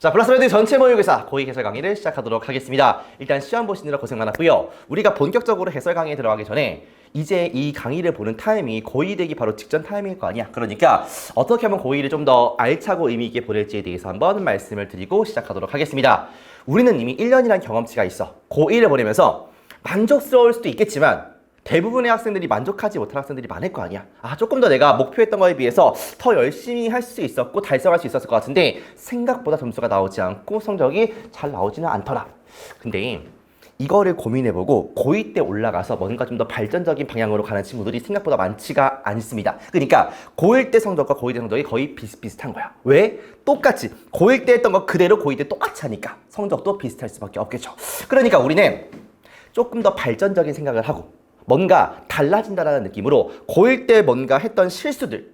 자, 플러스레드 전체 모의고사 고2 해설 강의를 시작하도록 하겠습니다. 일단 시험 보시느라 고생 많았고요. 우리가 본격적으로 해설 강의에 들어가기 전에 이제 이 강의를 보는 타이밍이 고2 되기 바로 직전 타이밍일 거 아니야. 그러니까 어떻게 하면 고2를 좀 더 알차고 의미 있게 보낼지에 대해서 한번 말씀을 드리고 시작하도록 하겠습니다. 우리는 이미 1년이란 경험치가 있어. 고1을 보내면서 만족스러울 수도 있겠지만 대부분의 학생들이 만족하지 못한 학생들이 많을 거 아니야. 조금 더 내가 목표했던 거에 비해서 더 열심히 할 수 있었고 달성할 수 있었을 것 같은데 생각보다 점수가 나오지 않고 성적이 잘 나오지는 않더라. 근데 이거를 고민해보고 고2 때 올라가서 뭔가 좀 더 발전적인 방향으로 가는 친구들이 생각보다 많지가 않습니다. 그러니까 고1 때 성적과 고2 때 성적이 거의 비슷비슷한 거야. 왜? 똑같이 고1 때 했던 거 그대로 고2 때 똑같이 하니까 성적도 비슷할 수밖에 없겠죠. 그러니까 우리는 조금 더 발전적인 생각을 하고 뭔가 달라진다라는 느낌으로 고1 때 뭔가 했던 실수들,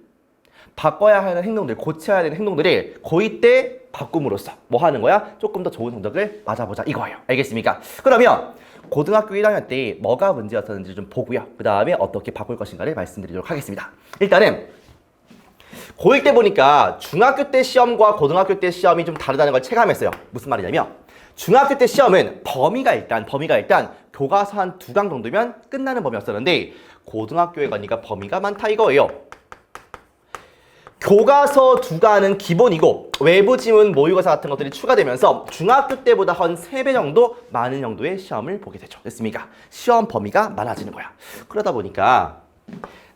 바꿔야 하는 행동들, 고쳐야 되는 행동들을 고2 때 바꿈으로써 뭐 하는 거야? 조금 더 좋은 성적을 맞아보자 이거예요. 알겠습니까? 그러면 고등학교 1학년 때 뭐가 문제였었는지 좀 보고요. 그 다음에 어떻게 바꿀 것인가를 말씀드리도록 하겠습니다. 일단은 고1 때 보니까 중학교 때 시험과 고등학교 때 시험이 좀 다르다는 걸 체감했어요. 무슨 말이냐면 중학교 때 시험은 범위가 일단 교과서 한 2강 정도면 끝나는 범위였었는데 고등학교에 가니까 범위가 많다 이거예요. 교과서 2강은 기본이고 외부 지문 모의고사 같은 것들이 추가되면서 중학교 때보다 한 3배 정도 많은 정도의 시험을 보게 되죠. 됐습니까? 시험 범위가 많아지는 거야. 그러다 보니까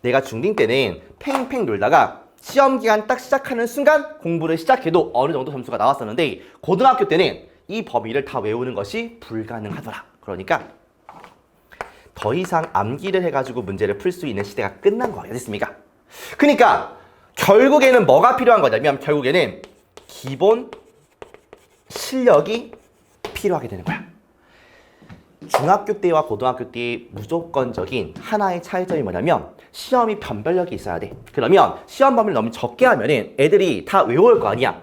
내가 중딩 때는 팽팽 놀다가 시험 기간 딱 시작하는 순간 공부를 시작해도 어느 정도 점수가 나왔었는데 고등학교 때는 이 범위를 다 외우는 것이 불가능하더라. 그러니까 더 이상 암기를 해가지고 문제를 풀 수 있는 시대가 끝난 거예요. 됐습니까? 그러니까 결국에는 뭐가 필요한 거냐면 결국에는 기본 실력이 필요하게 되는 거야. 중학교 때와 고등학교 때의 무조건적인 하나의 차이점이 뭐냐면 시험이 변별력이 있어야 돼. 그러면 시험 범위를 너무 적게 하면은 애들이 다 외울 거 아니야.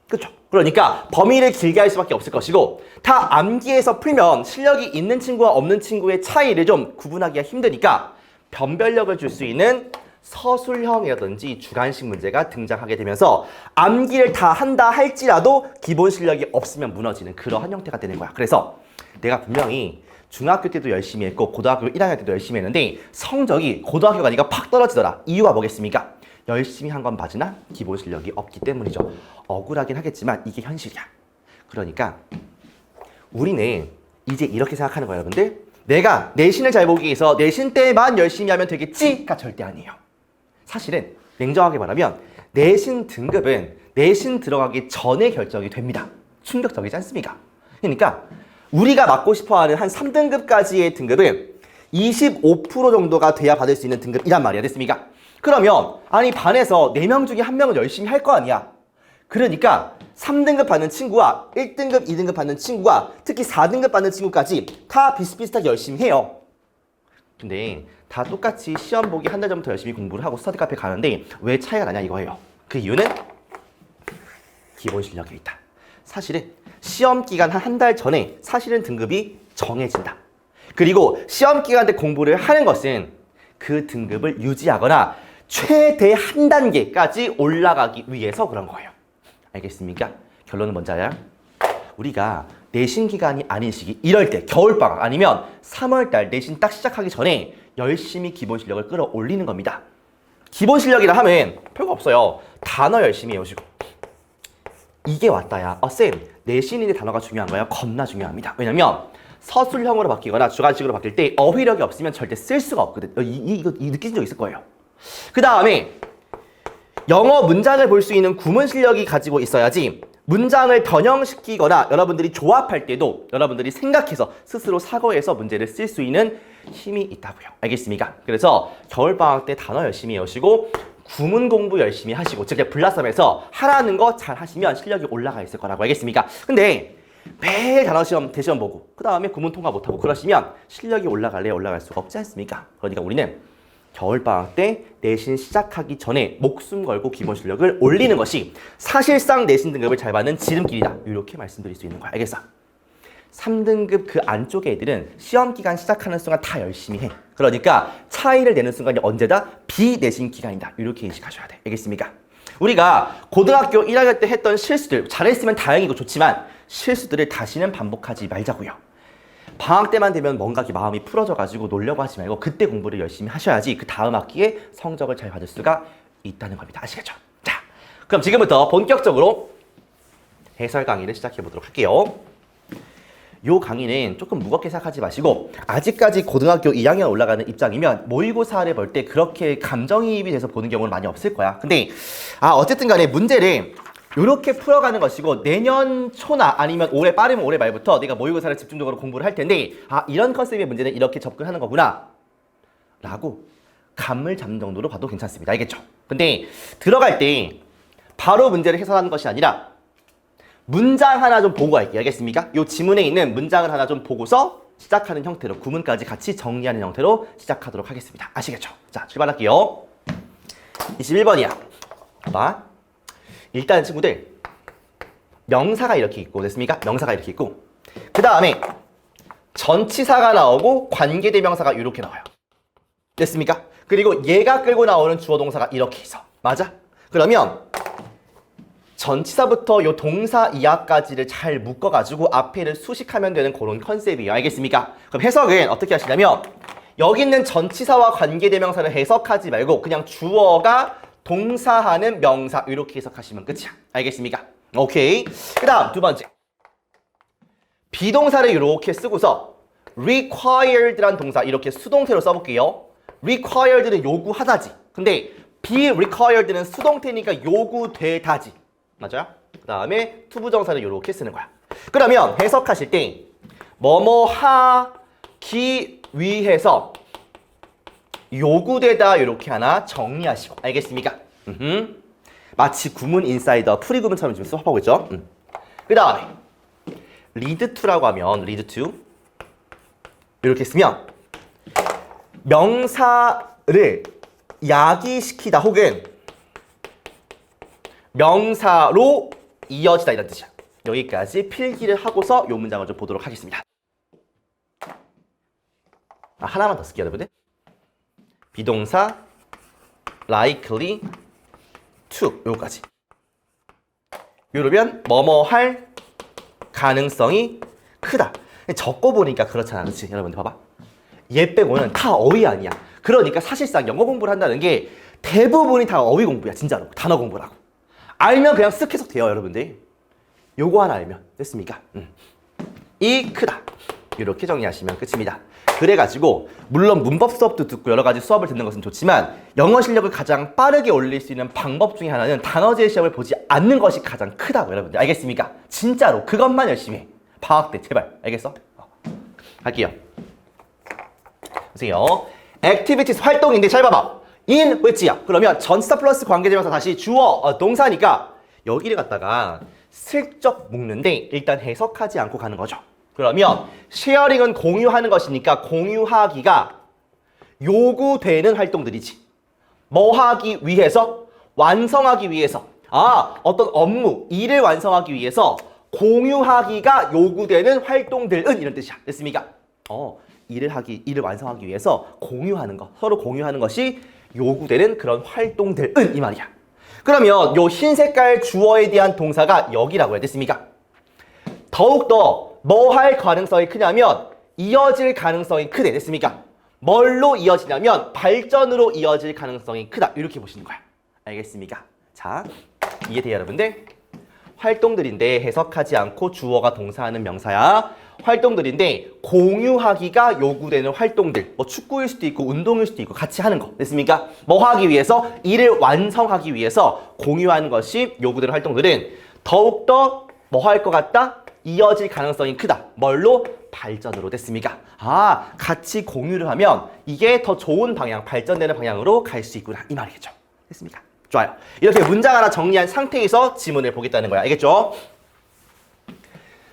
그렇죠? 그러니까 범위를 길게 할 수밖에 없을 것이고 다 암기해서 풀면 실력이 있는 친구와 없는 친구의 차이를 좀 구분하기가 힘드니까 변별력을 줄 수 있는 서술형이라든지 주관식 문제가 등장하게 되면서 암기를 다 한다 할지라도 기본 실력이 없으면 무너지는 그러한 형태가 되는 거야. 그래서 내가 분명히 중학교 때도 열심히 했고 고등학교 1학년 때도 열심히 했는데 성적이 고등학교 가니까 팍 떨어지더라. 이유가 뭐겠습니까? 열심히 한 건 맞으나 기본 실력이 없기 때문이죠. 억울하긴 하겠지만 이게 현실이야. 그러니까 우리는 이제 이렇게 생각하는 거예요, 여러분들. 내가 내신을 잘 보기 위해서 내신 때만 열심히 하면 되겠지가 절대 아니에요. 사실은 냉정하게 말하면 내신 등급은 내신 들어가기 전에 결정이 됩니다. 충격적이지 않습니까? 그러니까 우리가 맡고 싶어하는 한 3등급까지의 등급은 25% 정도가 돼야 받을 수 있는 등급이란 말이야. 됐습니까? 그러면 아니 반에서 4명 중에 1명은 열심히 할 거 아니야. 그러니까 3등급 받는 친구와 1등급, 2등급 받는 친구와 특히 4등급 받는 친구까지 다 비슷비슷하게 열심히 해요. 근데 다 똑같이 시험 보기 한 달 전부터 열심히 공부를 하고 스터디 카페 가는데 왜 차이가 나냐 이거예요. 그 이유는 기본 실력에 있다. 사실은 시험 기간 한 달 전에 사실은 등급이 정해진다. 그리고 시험 기간 때 공부를 하는 것은 그 등급을 유지하거나 최대 한 단계까지 올라가기 위해서 그런 거예요. 알겠습니까? 결론은 뭔지 알아요? 우리가 내신 기간이 아닌 시기, 이럴 때 겨울방학 아니면 3월달 내신 딱 시작하기 전에 열심히 기본 실력을 끌어올리는 겁니다. 기본 실력이라 하면 별거 없어요. 단어 열심히 외우시고 이게 왔다야. 쌤, 내신인데 단어가 중요한 거예요? 겁나 중요합니다. 왜냐면 서술형으로 바뀌거나 주관식으로 바뀔 때 어휘력이 없으면 절대 쓸 수가 없거든. 이거 느끼신 적 있을 거예요. 그 다음에 영어 문장을 볼 수 있는 구문 실력이 가지고 있어야지 문장을 변형시키거나 여러분들이 조합할 때도 여러분들이 생각해서 스스로 사고해서 문제를 쓸 수 있는 힘이 있다고요. 알겠습니까? 그래서 겨울방학 때 단어 열심히 외우시고 구문 공부 열심히 하시고 즉 블라썸에서 하라는 거 잘 하시면 실력이 올라가 있을 거라고. 알겠습니까? 근데 매일 단어 시험 대시험 보고 그 다음에 구문 통과 못하고 그러시면 실력이 올라갈 수가 없지 않습니까? 그러니까 우리는 겨울방학 때 내신 시작하기 전에 목숨 걸고 기본 실력을 올리는 것이 사실상 내신 등급을 잘 받는 지름길이다. 이렇게 말씀드릴 수 있는 거야. 알겠어? 3등급 그 안쪽의 애들은 시험 기간 시작하는 순간 다 열심히 해. 그러니까 차이를 내는 순간이 언제다? 비내신 기간이다. 이렇게 인식하셔야 돼. 알겠습니까? 우리가 고등학교 1학년 때 했던 실수들, 잘했으면 다행이고 좋지만 실수들을 다시는 반복하지 말자고요. 방학 때만 되면 뭔가 이렇게 마음이 풀어져가지고 놀려고 하지 말고 그때 공부를 열심히 하셔야지 그 다음 학기에 성적을 잘 받을 수가 있다는 겁니다. 아시겠죠? 자, 그럼 지금부터 본격적으로 해설 강의를 시작해 보도록 할게요. 요 강의는 조금 무겁게 생각하지 마시고 아직까지 고등학교 2학년 올라가는 입장이면 모의고사를 볼 때 그렇게 감정이입이 돼서 보는 경우는 많이 없을 거야. 근데 어쨌든 간에 문제를 이렇게 풀어가는 것이고 내년 초나 아니면 올해 빠르면 올해 말부터 내가 모의고사를 집중적으로 공부를 할 텐데 이런 컨셉의 문제는 이렇게 접근하는 거구나 라고 감을 잡는 정도로 봐도 괜찮습니다. 알겠죠? 근데 들어갈 때 바로 문제를 해설하는 것이 아니라 문장 하나 좀 보고 할게요. 알겠습니까? 이 지문에 있는 문장을 하나 좀 보고서 시작하는 형태로 구문까지 같이 정리하는 형태로 시작하도록 하겠습니다. 아시겠죠? 자, 출발할게요. 21번이야. 봐봐. 일단 친구들 명사가 이렇게 있고 됐습니까? 명사가 이렇게 있고 그 다음에 전치사가 나오고 관계대명사가 이렇게 나와요. 됐습니까? 그리고 얘가 끌고 나오는 주어 동사가 이렇게 있어. 맞아? 그러면 전치사부터 요 동사 이하까지를 잘 묶어가지고 앞에를 수식하면 되는 그런 컨셉이에요. 알겠습니까? 그럼 해석은 어떻게 하시냐면 여기 있는 전치사와 관계대명사를 해석하지 말고 그냥 주어가 동사하는 명사 이렇게 해석하시면 끝이야. 알겠습니까? 오케이. 그 다음 두 번째. 비동사를 이렇게 쓰고서 required란 동사 이렇게 수동태로 써볼게요. required는 요구하다지. 근데 be required는 수동태니까 요구되다지. 맞아요? 그 다음에 투부정사를 이렇게 쓰는 거야. 그러면 해석하실 때 뭐뭐 하기 위해서 요구되다 이렇게 하나 정리하시고 알겠습니까? 마치 구문 인사이더 프리구문처럼 지금 수업하고 있죠? 그 다음에 lead to라고 하면 lead to 이렇게 쓰면 명사를 야기시키다 혹은 명사로 이어지다 이런 뜻이야. 여기까지 필기를 하고서 이 문장을 좀 보도록 하겠습니다. 하나만 더 쓸게요, 여러분들. 비동사 likely to 요거까지. 이러면 뭐뭐 할 가능성이 크다. 적어보니까 그렇잖아, 그렇지? 여러분들 봐봐. 얘 빼고는 다 어휘 아니야. 그러니까 사실상 영어 공부를 한다는 게 대부분이 다 어휘 공부야, 진짜로. 단어 공부라고. 알면 그냥 쓱 해석 돼요, 여러분들. 요거 하나 알면 됐습니까? 이 크다. 이렇게 정리하시면 끝입니다. 그래가지고 물론 문법 수업도 듣고 여러 가지 수업을 듣는 것은 좋지만 영어 실력을 가장 빠르게 올릴 수 있는 방법 중에 하나는 단어제 시험을 보지 않는 것이 가장 크다고 여러분들. 알겠습니까? 진짜로 그것만 열심히 해. 방학 때 제발. 알겠어? 갈게요. 보세요. activities 활동인데 잘 봐봐. in which야. 그러면 전치사 플러스 관계대명사 다시 주어 동사니까 여기를 갖다가 슬쩍 묶는데 일단 해석하지 않고 가는 거죠. 그러면 쉐어링은 공유하는 것이니까 공유하기가 요구되는 활동들이지. 뭐 하기 위해서? 완성하기 위해서. 어떤 업무, 일을 완성하기 위해서 공유하기가 요구되는 활동들은 이런 뜻이야. 됐습니까? 일을 완성하기 위해서 공유하는 거, 서로 공유하는 것이 요구되는 그런 활동들은 이 말이야. 그러면 요 흰 색깔 주어에 대한 동사가 여기라고 해야 됐습니까? 더욱더 뭐 할 가능성이 크냐면 이어질 가능성이 크대. 됐습니까? 뭘로 이어지냐면 발전으로 이어질 가능성이 크다. 이렇게 보시는 거야. 알겠습니까? 자, 이해돼요, 여러분들? 활동들인데 해석하지 않고 주어가 동사하는 명사야. 활동들인데 공유하기가 요구되는 활동들. 뭐 축구일 수도 있고 운동일 수도 있고 같이 하는 거. 됐습니까? 뭐 하기 위해서? 일을 완성하기 위해서 공유하는 것이 요구되는 활동들은 더욱더 뭐 할 것 같다? 이어질 가능성이 크다. 뭘로? 발전으로. 됐습니까? 같이 공유를 하면 이게 더 좋은 방향, 발전되는 방향으로 갈 수 있구나. 이 말이겠죠. 됐습니까? 좋아요. 이렇게 문장 하나 정리한 상태에서 지문을 보겠다는 거야. 알겠죠?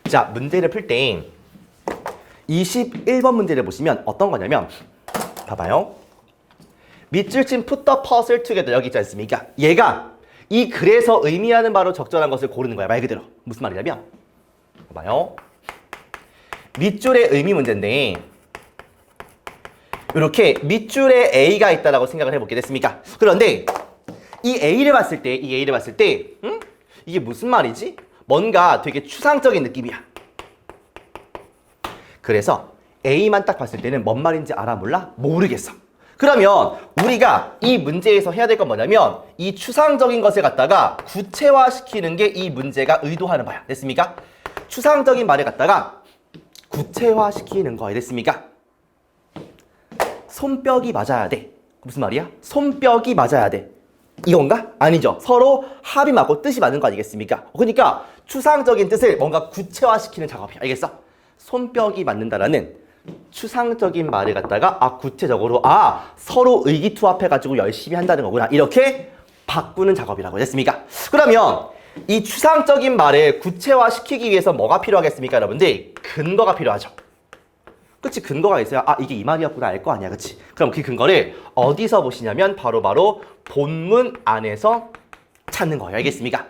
자, 문제를 풀 때 21번 문제를 보시면 어떤 거냐면 봐봐요. 밑줄 친 put the puzzle together 여기 있지 않습니까? 얘가 이 글에서 의미하는 바로 적절한 것을 고르는 거야. 말 그대로. 무슨 말이냐면 봐봐요. 밑줄의 의미 문제인데 이렇게 밑줄에 A가 있다라고 생각을 해볼게. 됐습니까? 그런데 이 A를 봤을 때, 이게 무슨 말이지? 뭔가 되게 추상적인 느낌이야. 그래서 A만 딱 봤을 때는 뭔 말인지 알아 몰라? 모르겠어. 그러면 우리가 이 문제에서 해야 될 건 뭐냐면 이 추상적인 것을 갖다가 구체화시키는 게 이 문제가 의도하는 바야. 됐습니까? 추상적인 말을 갖다가 구체화시키는 거야. 됐습니까? 손뼉이 맞아야 돼. 무슨 말이야? 손뼉이 맞아야 돼. 이건가? 아니죠. 서로 합이 맞고 뜻이 맞는 거 아니겠습니까? 그러니까 추상적인 뜻을 뭔가 구체화시키는 작업이야. 알겠어? 손뼉이 맞는다라는 추상적인 말을 갖다가 구체적으로 서로 의기투합해가지고 열심히 한다는 거구나. 이렇게 바꾸는 작업이라고 됐습니까? 그러면 이 추상적인 말을 구체화시키기 위해서 뭐가 필요하겠습니까, 여러분들? 근거가 필요하죠. 그치? 근거가 있어야 이게 이 말이었구나 알 거 아니야. 그치? 그럼 그 근거를 어디서 보시냐면 바로 본문 안에서 찾는 거예요. 알겠습니까?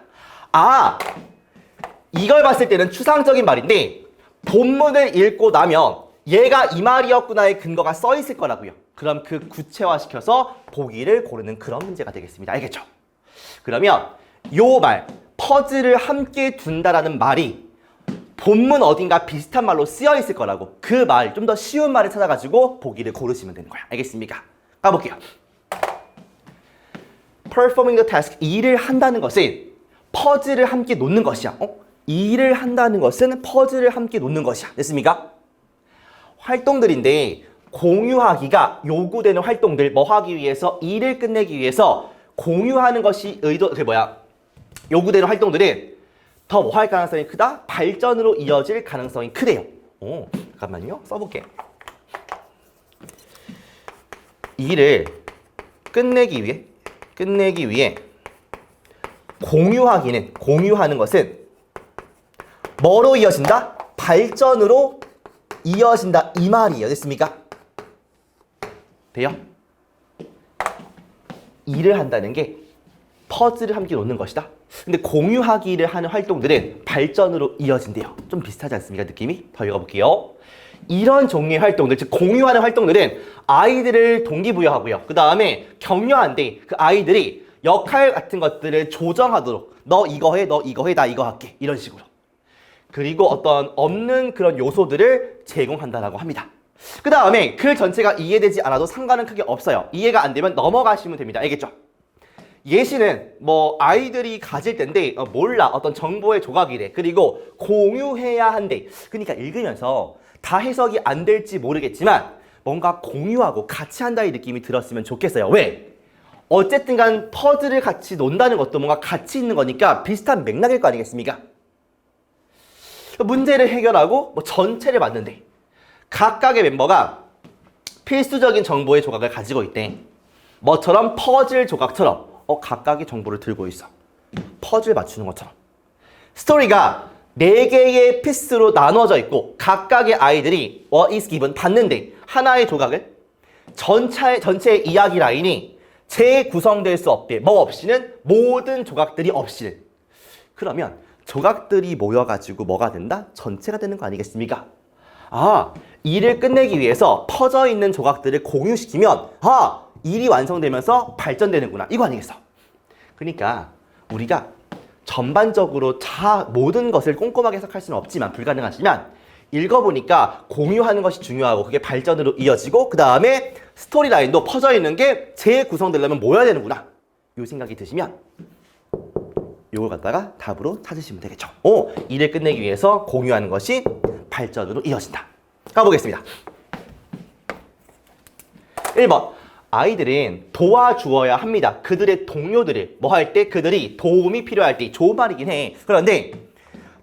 이걸 봤을 때는 추상적인 말인데 본문을 읽고 나면 얘가 이 말이었구나의 근거가 써 있을 거라고요. 그럼 그 구체화시켜서 보기를 고르는 그런 문제가 되겠습니다. 알겠죠? 그러면 요 말, 퍼즐을 함께 둔다라는 말이 본문 어딘가 비슷한 말로 쓰여 있을 거라고. 그 말, 좀 더 쉬운 말을 찾아가지고 보기를 고르시면 되는 거야. 알겠습니까? 가볼게요. Performing the task, 일을 한다는 것은 퍼즐을 함께 놓는 것이야. 일을 한다는 것은 퍼즐을 함께 놓는 것이야. 됐습니까? 활동들인데 공유하기가 요구되는 활동들, 뭐 하기 위해서? 일을 끝내기 위해서 공유하는 것이 요구되는 활동들은 더 뭐 할 가능성이 크다? 발전으로 이어질 가능성이 크대요. 잠깐만요. 써볼게. 일을 끝내기 위해 공유하는 것은 뭐로 이어진다? 발전으로 이어진다. 이 말이에요. 됐습니까? 돼요? 일을 한다는 게 퍼즐을 함께 놓는 것이다. 근데 공유하기를 하는 활동들은 발전으로 이어진대요. 좀 비슷하지 않습니까? 느낌이? 더 읽어볼게요. 이런 종류의 활동들, 즉 공유하는 활동들은 아이들을 동기부여하고요. 그 다음에 격려한데 그 아이들이 역할 같은 것들을 조정하도록 너 이거 해, 나 이거 할게. 이런 식으로. 그리고 어떤 없는 그런 요소들을 제공한다라고 합니다. 그 다음에 글 전체가 이해되지 않아도 상관은 크게 없어요. 이해가 안 되면 넘어가시면 됩니다. 알겠죠? 예시는 뭐 아이들이 가질 텐데 몰라. 어떤 정보의 조각이래. 그리고 공유해야 한대. 그러니까 읽으면서 다 해석이 안 될지 모르겠지만 뭔가 공유하고 같이 한다의 느낌이 들었으면 좋겠어요. 왜? 어쨌든 간 퍼즐을 같이 논다는 것도 뭔가 같이 있는 거니까 비슷한 맥락일 거 아니겠습니까? 문제를 해결하고 뭐 전체를 봤는데 각각의 멤버가 필수적인 정보의 조각을 가지고 있대. 뭐처럼? 퍼즐 조각처럼 각각의 정보를 들고 있어. 퍼즐 맞추는 것처럼. 스토리가 4개의 피스로 나눠져 있고 각각의 아이들이 what is given 봤는데 하나의 조각을 전체의 이야기 라인이 재구성될 수 없대. 뭐 없이는? 모든 조각들이 없이는. 그러면 조각들이 모여가지고 뭐가 된다? 전체가 되는 거 아니겠습니까? 일을 끝내기 위해서 퍼져 있는 조각들을 공유시키면 일이 완성되면서 발전되는구나. 이거 아니겠어? 그러니까 우리가 전반적으로 모든 것을 꼼꼼하게 해석할 수는 없지만 불가능하지만 읽어보니까 공유하는 것이 중요하고 그게 발전으로 이어지고 그 다음에 스토리라인도 퍼져 있는 게 재구성되려면 모여야 되는구나. 이 생각이 드시면 이걸 갖다가 답으로 찾으시면 되겠죠. 일을 끝내기 위해서 공유하는 것이 발전으로 이어진다. 가보겠습니다. 1번. 아이들은 도와주어야 합니다. 그들의 동료들을 뭐 할 때? 그들이 도움이 필요할 때. 좋은 말이긴 해. 그런데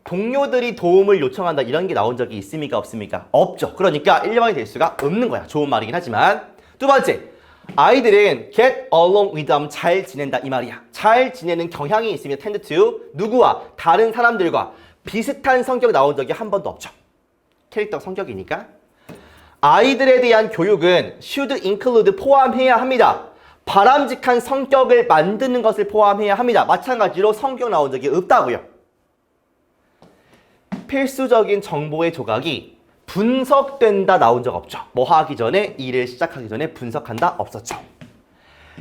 동료들이 도움을 요청한다 이런 게 나온 적이 있습니까? 없습니까? 없죠. 그러니까 1번이 될 수가 없는 거야. 좋은 말이긴 하지만. 두 번째. 아이들은 get along with them. 잘 지낸다 이 말이야. 잘 지내는 경향이 있으며 tend to 누구와? 다른 사람들과 비슷한 성격 나온 적이 한 번도 없죠. 캐릭터 성격이니까. 아이들에 대한 교육은 should include 포함해야 합니다. 바람직한 성격을 만드는 것을 포함해야 합니다. 마찬가지로 성격 나온 적이 없다고요. 필수적인 정보의 조각이 분석된다 나온 적 없죠. 뭐 하기 전에 일을 시작하기 전에 분석한다 없었죠.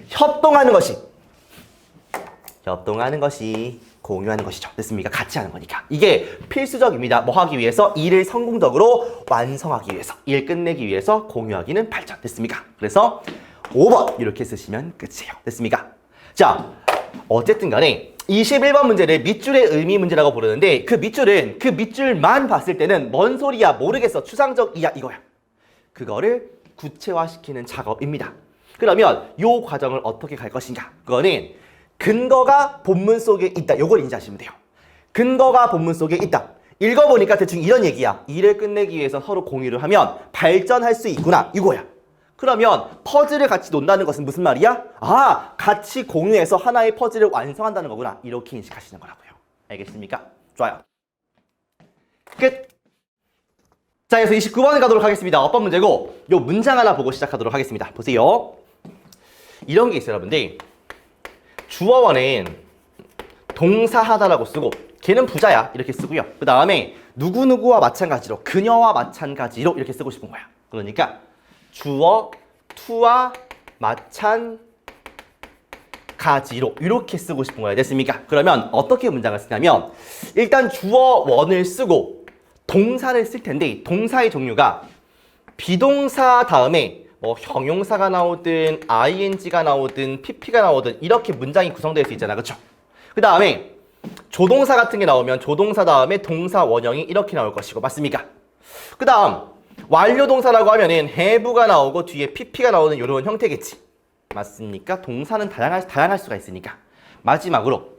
협동하는 것이 협동하는 것이 공유하는 것이죠. 됐습니까? 같이 하는 거니까. 이게 필수적입니다. 뭐 하기 위해서? 일을 성공적으로 완성하기 위해서, 일 끝내기 위해서 공유하기는 발전. 됐습니까? 그래서 5번 이렇게 쓰시면 끝이에요. 됐습니까? 자, 어쨌든 간에 21번 문제를 밑줄의 의미 문제라고 부르는데 그 밑줄은 그 밑줄만 봤을 때는 뭔 소리야 모르겠어 추상적이야 이거야. 그거를 구체화시키는 작업입니다. 그러면 이 과정을 어떻게 갈 것인가? 그거는 근거가 본문 속에 있다. 요걸 인지하시면 돼요. 근거가 본문 속에 있다. 읽어보니까 대충 이런 얘기야. 일을 끝내기 위해서 서로 공유를 하면 발전할 수 있구나. 이거야. 그러면 퍼즐을 같이 논다는 것은 무슨 말이야? 아, 같이 공유해서 하나의 퍼즐을 완성한다는 거구나. 이렇게 인식하시는 거라고요. 알겠습니까? 좋아요. 끝! 자, 그래서 29번에 가도록 하겠습니다. 어떤 문제고 요 문장 하나 보고 시작하도록 하겠습니다. 보세요. 이런 게 있어요, 여러분들. 주어원은 동사하다라고 쓰고 걔는 부자야 이렇게 쓰고요. 그 다음에 누구누구와 마찬가지로 그녀와 마찬가지로 이렇게 쓰고 싶은 거야. 그러니까 주어 to와 마찬가지로 이렇게 쓰고 싶은 거야. 됐습니까? 그러면 어떻게 문장을 쓰냐면 일단 주어원을 쓰고 동사를 쓸 텐데 동사의 종류가 비동사 다음에 뭐 형용사가 나오든 ing가 나오든 pp가 나오든 이렇게 문장이 구성될 수 있잖아. 그쵸? 그 다음에 조동사 같은 게 나오면 조동사 다음에 동사 원형이 이렇게 나올 것이고 맞습니까? 그 다음 완료동사라고 하면은 have가 나오고 뒤에 pp가 나오는 이런 형태겠지. 맞습니까? 동사는 다양할 수가 있으니까. 마지막으로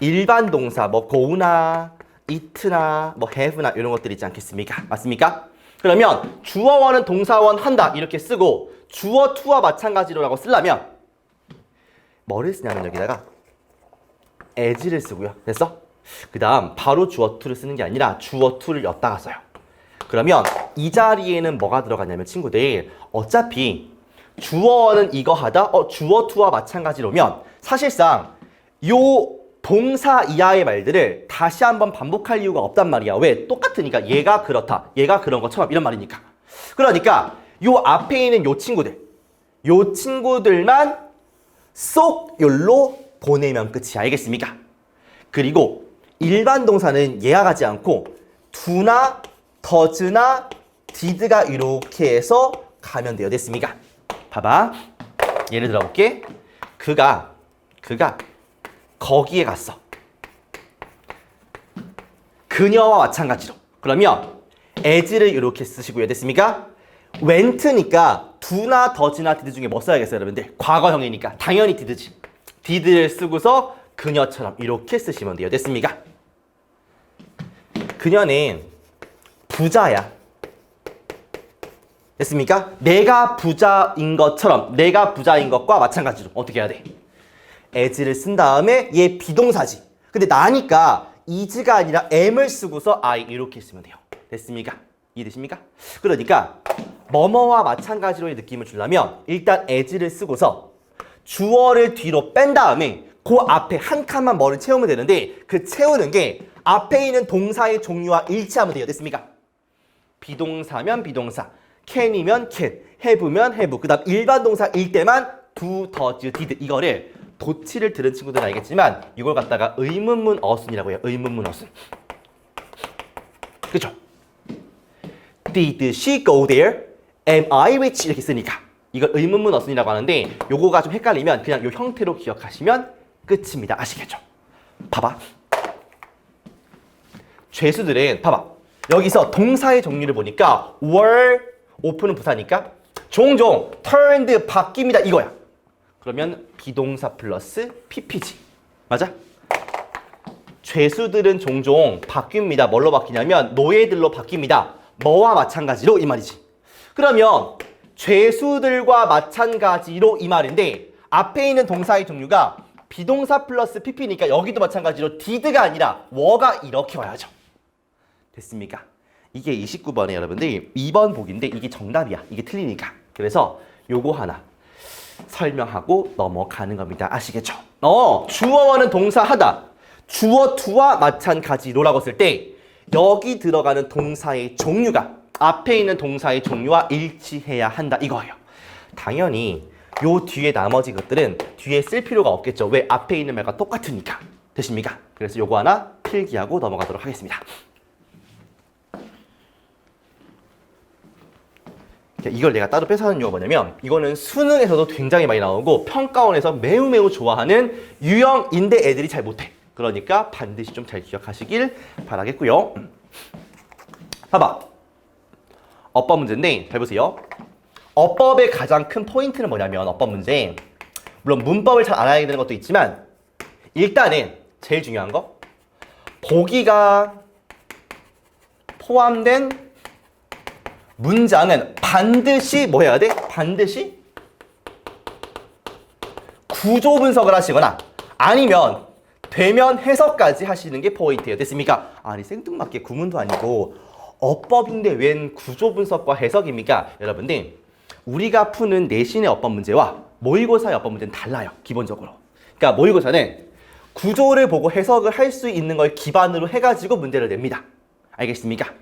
일반 동사 뭐 go나 it나 뭐 have나 이런 것들 있지 않겠습니까? 맞습니까? 그러면 주어원은 동사원 한다 이렇게 쓰고 주어 to와 마찬가지로라고 쓰려면 뭐를 쓰냐면 여기다가 as를 쓰고요. 됐어? 그 다음 바로 주어 to를 쓰는 게 아니라 주어 to를 엿다가 써요. 그러면 이 자리에는 뭐가 들어가냐면 친구들 어차피 주어는 이거 하다 주어 to와 마찬가지로면 사실상 요 동사 이하의 말들을 다시 한번 반복할 이유가 없단 말이야. 왜? 똑같으니까 얘가 그렇다 얘가 그런 것처럼 이런 말이니까. 그러니까 요 앞에 있는 요 친구들만 쏙 요로 보내면 끝이야. 알겠습니까? 그리고 일반 동사는 얘와 같지 않고 do나 does나 did가 이렇게 해서 가면 돼요. 됐습니까? 봐봐. 예를 들어볼게. 그가 거기에 갔어. 그녀와 마찬가지로. 그러면 as를 이렇게 쓰시고요. 됐습니까? went니까 do나 does나 did 중에 뭐 써야겠어요, 여러분들? 과거형이니까 당연히 did지. did를 쓰고서 그녀처럼 이렇게 쓰시면 돼요. 됐습니까? 그녀는 부자야. 됐습니까? 내가 부자인 것처럼 내가 부자인 것과 마찬가지로 어떻게 해야 돼? as를 쓴 다음에 얘 비동사지. 근데 나니까 is가 아니라 am을 쓰고서 I 이렇게 쓰면 돼요. 됐습니까? 이해되십니까? 그러니까 뭐뭐와 마찬가지로의 느낌을 주려면 일단 as를 쓰고서 주어를 뒤로 뺀 다음에 그 앞에 한 칸만 뭐를 채우면 되는데 그 채우는 게 앞에 있는 동사의 종류와 일치하면 돼요. 됐습니까? 비동사면 비동사, can이면 can, have면 have. 그 다음 일반 동사일 때만 do, does, did 이거를 도치를 들은 친구들은 알겠지만 이걸 갖다가 의문문 어순이라고 해요. 의문문 어순. 그쵸? Did she go there? Am I rich? 이렇게 쓰니까 이걸 의문문 어순이라고 하는데 요거가 좀 헷갈리면 그냥 요 형태로 기억하시면 끝입니다. 아시겠죠? 봐봐. 죄수들은 봐봐. 여기서 동사의 종류를 보니까 were, open은 부사니까 종종 turned 바뀝니다. 이거야. 그러면 비동사 플러스 pp지. 맞아? 죄수들은 종종 바뀝니다. 뭘로 바뀌냐면 노예들로 바뀝니다. 뭐와 마찬가지로 이 말이지. 그러면 죄수들과 마찬가지로 이 말인데 앞에 있는 동사의 종류가 비동사 플러스 pp니까 여기도 마찬가지로 did가 아니라 were가 이렇게 와야죠. 됐습니까? 이게 29번에 여러분들 2번 보기인데 이게 정답이야. 이게 틀리니까. 그래서 요거 하나 설명하고 넘어가는 겁니다. 아시겠죠? 주어원은 동사하다. 주어 to와 마찬가지로라고 쓸 때 여기 들어가는 동사의 종류가 앞에 있는 동사의 종류와 일치해야 한다. 이거예요. 당연히 요 뒤에 나머지 것들은 뒤에 쓸 필요가 없겠죠. 왜? 앞에 있는 말과 똑같으니까. 되십니까? 그래서 요거 하나 필기하고 넘어가도록 하겠습니다. 이걸 내가 따로 뺏어 하는 이유가 뭐냐면 이거는 수능에서도 굉장히 많이 나오고 평가원에서 매우 좋아하는 유형인데 애들이 잘 못해. 그러니까 반드시 좀 잘 기억하시길 바라겠고요. 봐봐. 어법 문제인데 잘 보세요. 어법의 가장 큰 포인트는 뭐냐면 어법 문제 물론 문법을 잘 알아야 되는 것도 있지만 일단은 제일 중요한 거 보기가 포함된 문장은 반드시 뭐 해야 돼? 반드시 구조 분석을 하시거나 아니면 되면 해석까지 하시는 게 포인트예요. 됐습니까? 아니 생뚱맞게 구문도 아니고 어법인데 웬 구조 분석과 해석입니까? 여러분들 우리가 푸는 내신의 어법 문제와 모의고사의 어법 문제는 달라요. 기본적으로. 그러니까 모의고사는 구조를 보고 해석을 할 수 있는 걸 기반으로 해가지고 문제를 냅니다. 알겠습니까?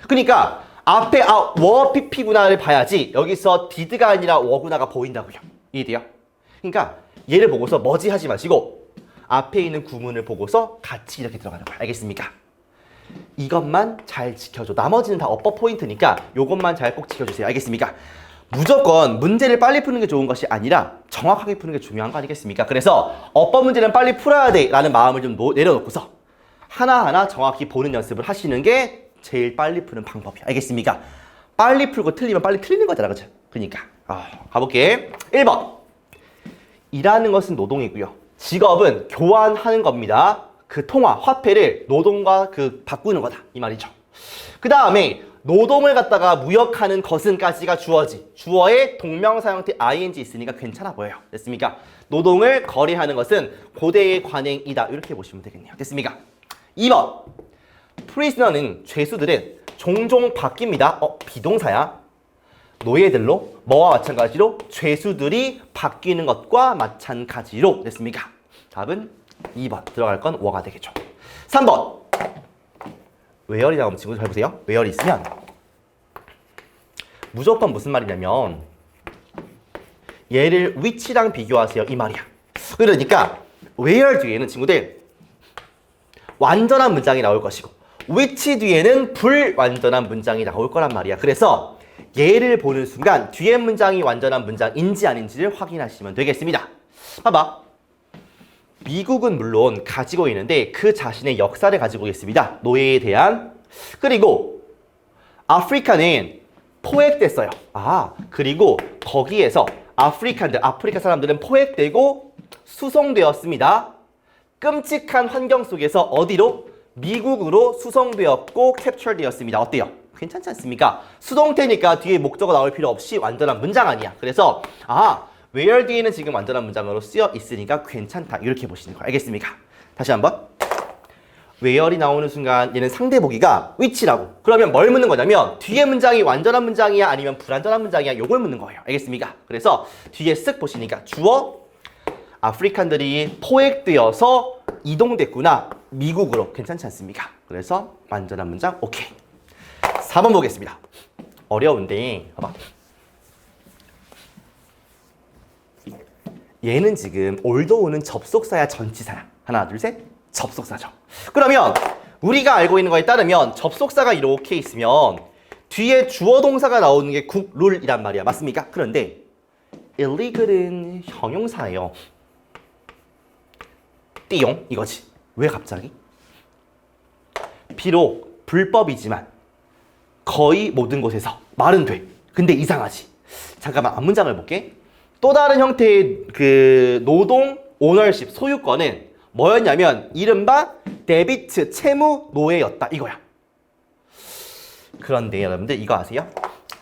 그러니까 앞에 워 PP구나를 봐야지 여기서 did가 아니라 w어구나가 보인다고요. 이해돼요? 그러니까 얘를 보고서 뭐지 하지 마시고 앞에 있는 구문을 보고서 같이 이렇게 들어가는 거야. 알겠습니까? 이것만 잘 지켜줘. 나머지는 다 어법 포인트니까 요것만 잘 꼭 지켜주세요. 알겠습니까? 무조건 문제를 빨리 푸는 게 좋은 것이 아니라 정확하게 푸는 게 중요한 거 아니겠습니까? 그래서 어법 문제는 빨리 풀어야 돼 라는 마음을 좀 내려놓고서 하나하나 정확히 보는 연습을 하시는 게 제일 빨리 푸는 방법이야. 알겠습니까? 빨리 풀고 틀리면 빨리 틀리는 거잖아. 그죠? 그러니까 가볼게. 1번 일하는 것은 노동이고요. 직업은 교환하는 겁니다. 그 통화, 화폐를 노동과 바꾸는 거다. 이 말이죠. 그 다음에 노동을 갖다가 무역하는 것은까지가 주어지. 주어에 동명사 형태 ing 있으니까 괜찮아 보여요. 됐습니까? 노동을 거래하는 것은 고대의 관행이다. 이렇게 보시면 되겠네요. 됐습니까? 2번 prisoner는 죄수들은 종종 바뀝니다. 비동사야. 노예들로 뭐와 마찬가지로 죄수들이 바뀌는 것과 마찬가지로. 됐습니까? 답은 2번 들어갈 건 워가 되겠죠. 3번 where이 나오면 친구들 잘 보세요. where이 있으면 무조건 무슨 말이냐면 얘를 which랑 비교하세요. 이 말이야. 그러니까 where 뒤에는 친구들 완전한 문장이 나올 것이고 which 뒤에는 불완전한 문장이 나올 거란 말이야. 그래서 얘를 보는 순간 뒤에 문장이 완전한 문장인지 아닌지를 확인하시면 되겠습니다. 봐봐. 미국은 물론 가지고 있는데 그 자신의 역사를 가지고 있습니다. 노예에 대한. 그리고 아프리카는 포획됐어요. 그리고 거기에서 아프리카 사람들은 포획되고 수송되었습니다. 끔찍한 환경 속에서 어디로? 미국으로 수송되었고 캡처되었습니다. 어때요? 괜찮지 않습니까? 수동태니까 뒤에 목적어 나올 필요 없이 완전한 문장 아니야. 그래서 where 뒤에는 지금 완전한 문장으로 쓰여 있으니까 괜찮다. 이렇게 보시는 거예요. 알겠습니까? 다시 한번. where이 나오는 순간 얘는 상대 보기가 which라고. 그러면 뭘 묻는 거냐면 뒤에 문장이 완전한 문장이야 아니면 불완전한 문장이야 요걸 묻는 거예요. 알겠습니까? 그래서 뒤에 쓱 보시니까 주어 아프리칸들이 포획되어서 이동됐구나. 미국으로. 괜찮지 않습니까? 그래서 완전한 문장 오케이. 4번 보겠습니다. 어려운데 봐봐. 얘는 지금 올도우는 접속사야 전치사야? 하나 둘 셋. 접속사죠. 그러면 우리가 알고 있는 거에 따르면 접속사가 이렇게 있으면 뒤에 주어 동사가 나오는 게 국룰이란 말이야. 맞습니까? 그런데 illegal은 형용사예요. 띠용 이거지. 왜 갑자기? 비록 불법이지만 거의 모든 곳에서 말은 돼. 근데 이상하지. 잠깐만 앞문장을 볼게. 또 다른 형태의 노동 오너십 소유권은 뭐였냐면 이른바 데비트 채무 노예였다 이거야. 그런데 여러분들 이거 아세요?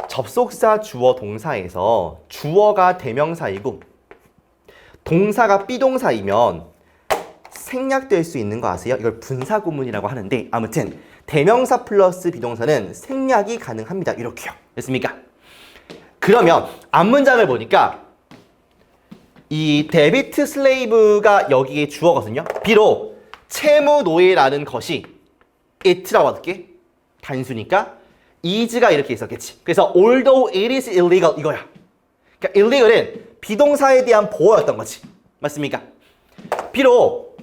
접속사 주어 동사에서 주어가 대명사이고 동사가 비동사이면 생략될 수 있는 거 아세요? 이걸 분사구문이라고 하는데 아무튼 대명사 플러스 비동사는 생략이 가능합니다. 이렇게요. 됐습니까? 그러면 앞문장을 보니까 이 데비트 슬레이브가 여기에 주어거든요. 비록 채무 노예라는 것이 it라고 할게. 단수니까 is가 이렇게 있었겠지. 그래서 although it is illegal 이거야. 그러니까 illegal은 비동사에 대한 보호였던 거지. 맞습니까? 비록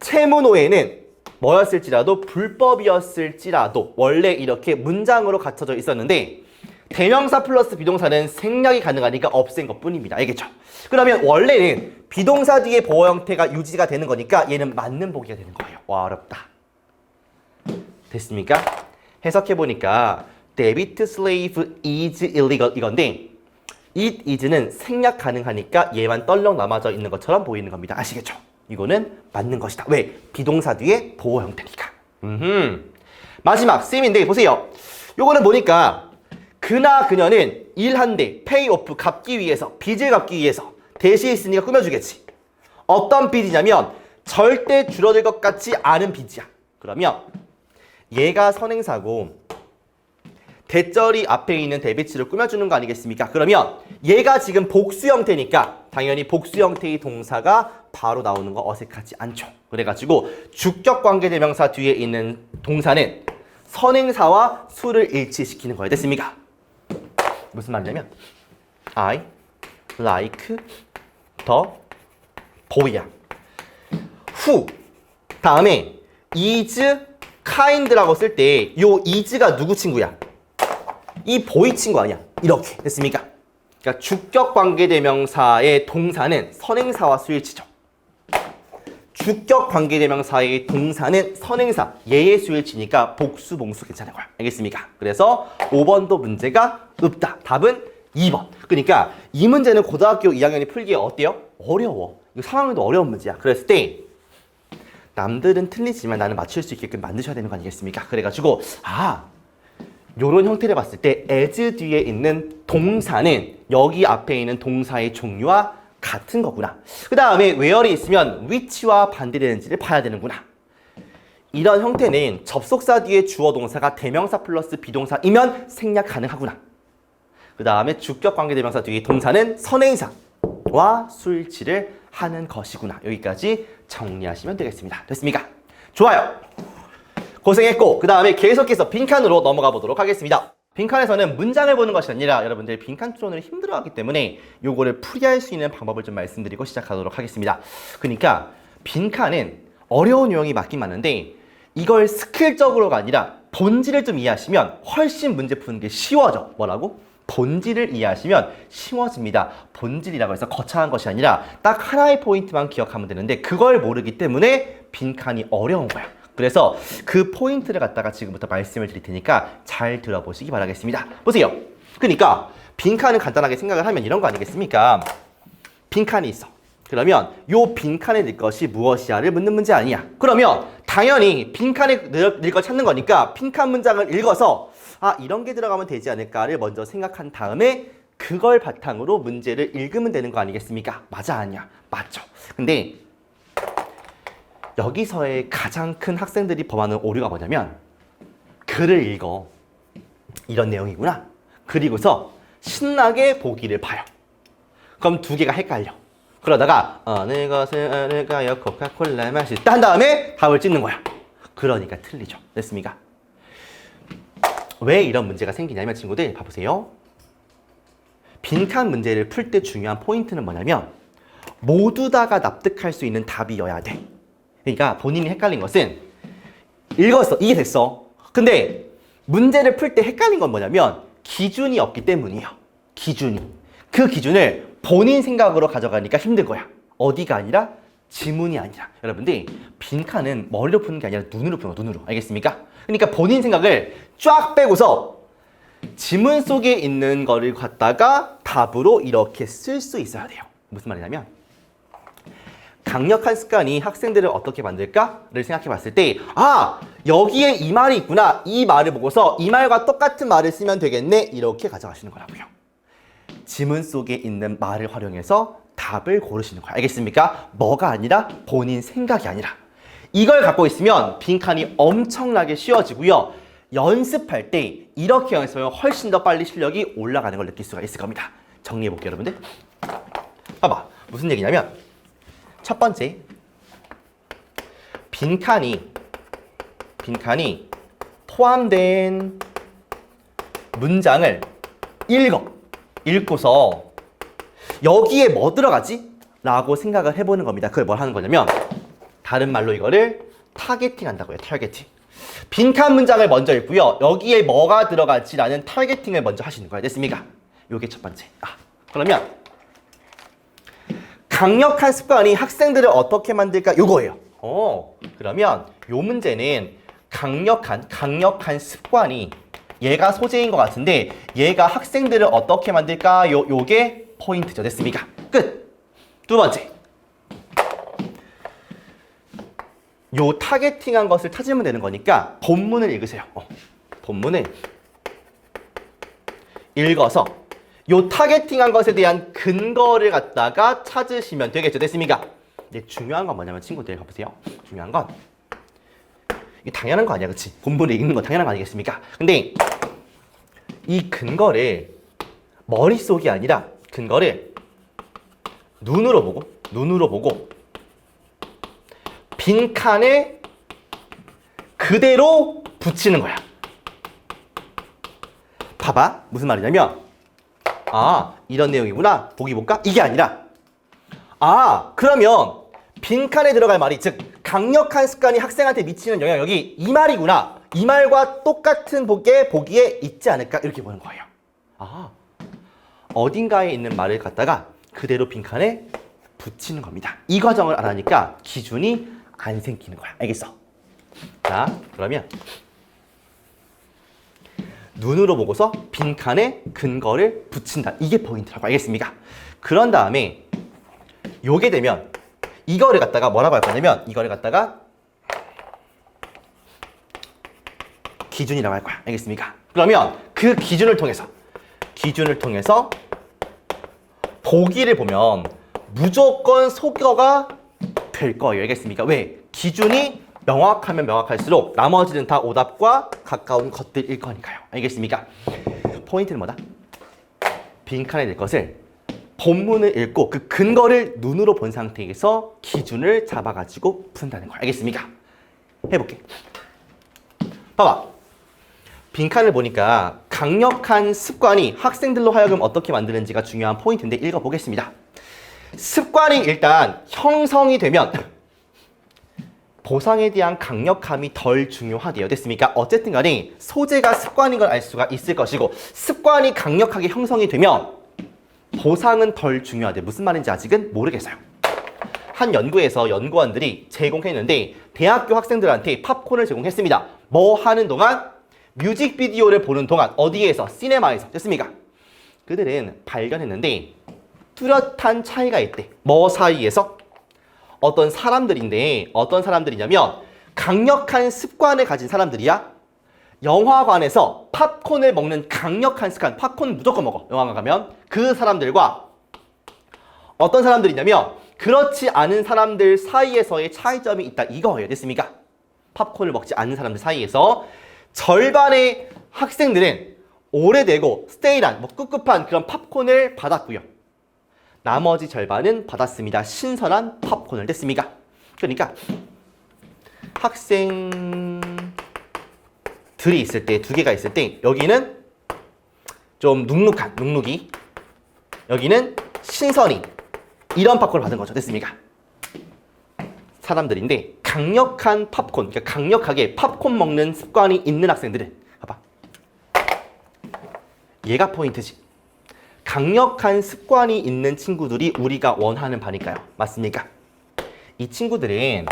채무노예는 뭐였을지라도 불법이었을지라도 원래 이렇게 문장으로 갖춰져 있었는데 대명사 플러스 비동사는 생략이 가능하니까 없앤 것뿐입니다. 알겠죠? 그러면 원래는 비동사 뒤에 보호 형태가 유지가 되는 거니까 얘는 맞는 보기가 되는 거예요. 와, 어렵다. 됐습니까? 해석해보니까 debit slave is illegal 이건데 it is는 생략 가능하니까 얘만 떨렁 남아져 있는 것처럼 보이는 겁니다. 아시겠죠? 이거는 맞는 것이다. 왜? 비동사 뒤에 보호 형태니까. 마지막 쌤인데 보세요. 요거는 보니까 그나 그녀는 일한데 pay off 갚기 위해서 빚을 갚기 위해서 대시했으니까 꾸며주겠지. 어떤 빚이냐면 절대 줄어들 것 같지 않은 빚이야. 그러면 얘가 선행사고 대절이 앞에 있는 데비츠를 꾸며주는 거 아니겠습니까? 그러면 얘가 지금 복수 형태니까 당연히 복수 형태의 동사가 바로 나오는 거 어색하지 않죠. 그래가지고 주격 관계대명사 뒤에 있는 동사는 선행사와 수를 일치시키는 거예요. 됐습니까? 무슨 말이냐면 I like the boy야. who 다음에 is kind라고 쓸 때 요 is가 누구 친구야? 이 보이 친구 아니야. 이렇게 됐습니까? 그러니까 주격 관계대명사의 동사는 선행사와 수일치죠. 주격 관계대명사의 동사는 선행사, 얘의 수일치니까 복수, 봉수 괜찮은 거야. 알겠습니까? 그래서 5번도 문제가 없다. 답은 2번. 그러니까 이 문제는 고등학교 2학년이 풀기에 어때요? 어려워. 이거 3학년도 어려운 문제야. 그랬을 때 남들은 틀리지만 나는 맞출 수 있게끔 만드셔야 되는 거 아니겠습니까? 그래가지고 요런 형태를 봤을 때 as 뒤에 있는 동사는 여기 앞에 있는 동사의 종류와 같은 거구나. 그 다음에 where이 있으면 which와 반대되는지를 봐야 되는구나. 이런 형태는 접속사 뒤에 주어 동사가 대명사 플러스 비동사이면 생략 가능하구나. 그 다음에 주격 관계대명사 뒤에 동사는 선행사와 수일치를 하는 것이구나. 여기까지 정리하시면 되겠습니다. 됐습니까? 좋아요. 고생했고 그 다음에 계속해서 빈칸으로 넘어가 보도록 하겠습니다. 빈칸에서는 문장을 보는 것이 아니라 여러분들 빈칸 추론을 힘들어하기 때문에 요거를 풀이할 수 있는 방법을 좀 말씀드리고 시작하도록 하겠습니다. 그러니까 빈칸은 어려운 유형이 맞긴 맞는데 이걸 스킬적으로가 아니라 본질을 좀 이해하시면 훨씬 문제 푸는 게 쉬워져. 뭐라고? 본질을 이해하시면 쉬워집니다. 본질이라고 해서 거창한 것이 아니라 딱 하나의 포인트만 기억하면 되는데 그걸 모르기 때문에 빈칸이 어려운 거야. 그래서 그 포인트를 갖다가 지금부터 말씀을 드릴 테니까 잘 들어보시기 바라겠습니다. 보세요. 그러니까 빈칸은 간단하게 생각을 하면 이런 거 아니겠습니까? 빈칸이 있어. 그러면 요 빈칸에 넣을 것이 무엇이야를 묻는 문제 아니야. 그러면 당연히 빈칸에 넣을 것 찾는 거니까 빈칸 문장을 읽어서 이런 게 들어가면 되지 않을까를 먼저 생각한 다음에 그걸 바탕으로 문제를 읽으면 되는 거 아니겠습니까? 맞아 아니야? 맞죠. 근데 여기서의 가장 큰 학생들이 범하는 오류가 뭐냐면 글을 읽어. 이런 내용이구나. 그리고서 신나게 보기를 봐요. 그럼 두 개가 헷갈려. 그러다가 어느 것을 알을까요? 코카콜라 맛있다 한 다음에 답을 찍는 거야. 그러니까 틀리죠. 됐습니까? 왜 이런 문제가 생기냐면 친구들 봐보세요. 빈칸 문제를 풀 때 중요한 포인트는 뭐냐면 모두 다가 납득할 수 있는 답이어야 돼. 그러니까 본인이 헷갈린 것은 읽었어. 이게 됐어. 근데 문제를 풀 때 헷갈린 건 뭐냐면 기준이 없기 때문이에요. 기준이. 그 기준을 본인 생각으로 가져가니까 힘든 거야. 어디가 아니라 지문이 아니라. 여러분들 빈칸은 머리로 푸는 게 아니라 눈으로 푸는 거. 눈으로. 알겠습니까? 그러니까 본인 생각을 쫙 빼고서 지문 속에 있는 거를 갖다가 답으로 이렇게 쓸 수 있어야 돼요. 무슨 말이냐면 강력한 습관이 학생들을 어떻게 만들까를 생각해 봤을 때 여기에 이 말이 있구나. 이 말을 보고서 이 말과 똑같은 말을 쓰면 되겠네. 이렇게 가져가시는 거라고요. 지문 속에 있는 말을 활용해서 답을 고르시는 거야. 알겠습니까? 뭐가 아니라 본인 생각이 아니라. 이걸 갖고 있으면 빈칸이 엄청나게 쉬워지고요. 연습할 때 이렇게 연습하면 훨씬 더 빨리 실력이 올라가는 걸 느낄 수가 있을 겁니다. 정리해 볼게요, 여러분들. 봐봐. 무슨 얘기냐면 첫 번째, 빈칸이 포함된 문장을 읽고서 여기에 뭐 들어가지? 라고 생각을 해보는 겁니다. 그걸 뭘 하는 거냐면 다른 말로 이거를 타겟팅 한다고요. 타겟팅. 빈칸 문장을 먼저 읽고요. 여기에 뭐가 들어갈지라는 타겟팅을 먼저 하시는 거예요. 됐습니까? 요게 첫 번째. 그러면 강력한 습관이 학생들을 어떻게 만들까? 요거예요. 그러면 요 문제는 강력한 습관이 얘가 소재인 것 같은데 얘가 학생들을 어떻게 만들까? 요게 포인트죠. 됐습니까? 끝. 두 번째. 요 타겟팅한 것을 찾으면 되는 거니까 본문을 읽으세요. 본문을 읽어서 요 타겟팅한 것에 대한 근거를 갖다가 찾으시면 되겠죠. 됐습니까? 근데 중요한 건 뭐냐면 친구들 가보세요. 중요한 건 이게 당연한 거 아니야, 그치? 본문을 읽는 건 당연한 거 아니겠습니까? 근데 이 근거를 머릿속이 아니라 근거를 눈으로 보고 빈칸에 그대로 붙이는 거야. 봐봐. 무슨 말이냐면 이런 내용이구나. 보기 볼까? 이게 아니라 그러면 빈칸에 들어갈 말이 즉 강력한 습관이 학생한테 미치는 영향력이 이 말이구나. 이 말과 똑같은 보기에 있지 않을까? 이렇게 보는 거예요. 어딘가에 있는 말을 갖다가 그대로 빈칸에 붙이는 겁니다. 이 과정을 안 하니까 기준이 안 생기는 거야. 알겠어? 자, 그러면 눈으로 보고서 빈칸에 근거를 붙인다. 이게 포인트라고. 알겠습니까? 그런 다음에 요게 되면 이거를 갖다가 뭐라고 할 거냐면 이거를 갖다가 기준이라고 할 거야. 알겠습니까? 그러면 그 기준을 통해서 보기를 보면 무조건 소거가 될 거예요. 알겠습니까? 왜? 기준이 명확하면 명확할수록 나머지는 다 오답과 가까운 것들일 거니까요. 알겠습니까? 포인트는 뭐다? 빈칸에 낼 것을 본문을 읽고 그 근거를 눈으로 본 상태에서 기준을 잡아가지고 푼다는 거야. 알겠습니까? 해볼게. 봐봐. 빈칸을 보니까 강력한 습관이 학생들로 하여금 어떻게 만드는지가 중요한 포인트인데 읽어보겠습니다. 습관이 일단 형성이 되면 보상에 대한 강력함이 덜 중요하대요. 됐습니까? 어쨌든 간에 소재가 습관인 걸 알 수가 있을 것이고 습관이 강력하게 형성이 되면 보상은 덜 중요하대. 무슨 말인지 아직은 모르겠어요. 한 연구에서 연구원들이 제공했는데 대학교 학생들한테 팝콘을 제공했습니다. 뭐 하는 동안? 뮤직비디오를 보는 동안. 어디에서? 시네마에서. 됐습니까? 그들은 발견했는데 뚜렷한 차이가 있대. 뭐 사이에서? 어떤 사람들이냐면 강력한 습관을 가진 사람들이야. 영화관에서 팝콘을 먹는 강력한 습관, 팝콘 무조건 먹어. 영화관 가면 그 사람들과 어떤 사람들이냐면 그렇지 않은 사람들 사이에서의 차이점이 있다. 이거예요. 됐습니까? 팝콘을 먹지 않는 사람들 사이에서 절반의 학생들은 오래되고 스테일한 꿉꿉한 그런 팝콘을 받았고요. 나머지 절반은 받았습니다. 신선한 팝콘을. 됐습니까? 그러니까 학생들이 있을 때, 두 개가 있을 때 여기는 좀 눅눅이, 여기는 신선이, 이런 팝콘을 받은 거죠. 됐습니까? 사람들인데 강력한 팝콘, 그러니까 강력하게 팝콘 먹는 습관이 있는 학생들은 봐봐. 얘가 포인트지. 강력한 습관이 있는 친구들이 우리가 원하는 바니까요. 맞습니까? 이 친구들은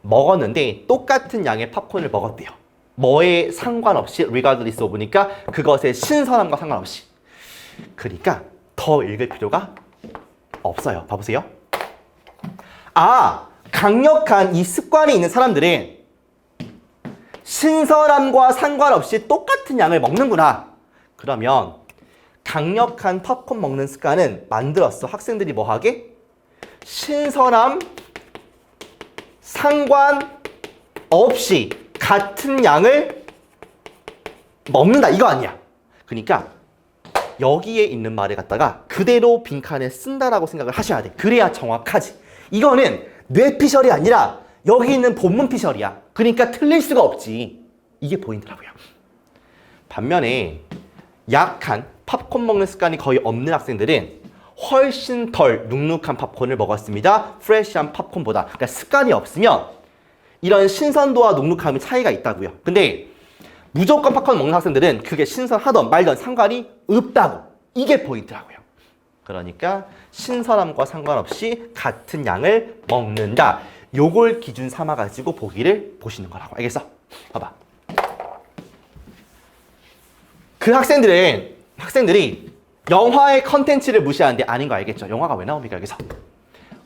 먹었는데 똑같은 양의 팝콘을 먹었대요. 뭐에 상관없이 regardless of니까 그것의 신선함과 상관없이. 그러니까 더 읽을 필요가 없어요. 봐보세요. 강력한 이 습관이 있는 사람들은 신선함과 상관없이 똑같은 양을 먹는구나. 그러면 강력한 팝콘 먹는 습관은 만들었어. 학생들이 뭐 하게? 신선함 상관없이 같은 양을 먹는다. 이거 아니야. 그러니까 여기에 있는 말을 갖다가 그대로 빈칸에 쓴다라고 생각을 하셔야 돼. 그래야 정확하지. 이거는 뇌피셜이 아니라 여기 있는 본문 피셜이야. 그러니까 틀릴 수가 없지. 이게 포인트라고요. 반면에 약한 팝콘 먹는 습관이 거의 없는 학생들은 훨씬 덜 눅눅한 팝콘을 먹었습니다. 프레시한 팝콘보다. 그러니까 습관이 없으면 이런 신선도와 눅눅함이 차이가 있다고요. 근데 무조건 팝콘 먹는 학생들은 그게 신선하던 말던 상관이 없다고. 이게 포인트라고요. 그러니까 신선함과 상관없이 같은 양을 먹는다. 요걸 기준 삼아가지고 보기를 보시는 거라고. 알겠어? 봐봐. 그 학생들이 영화의 컨텐츠를 무시하는데 아닌 거 알겠죠? 영화가 왜 나옵니까, 여기서?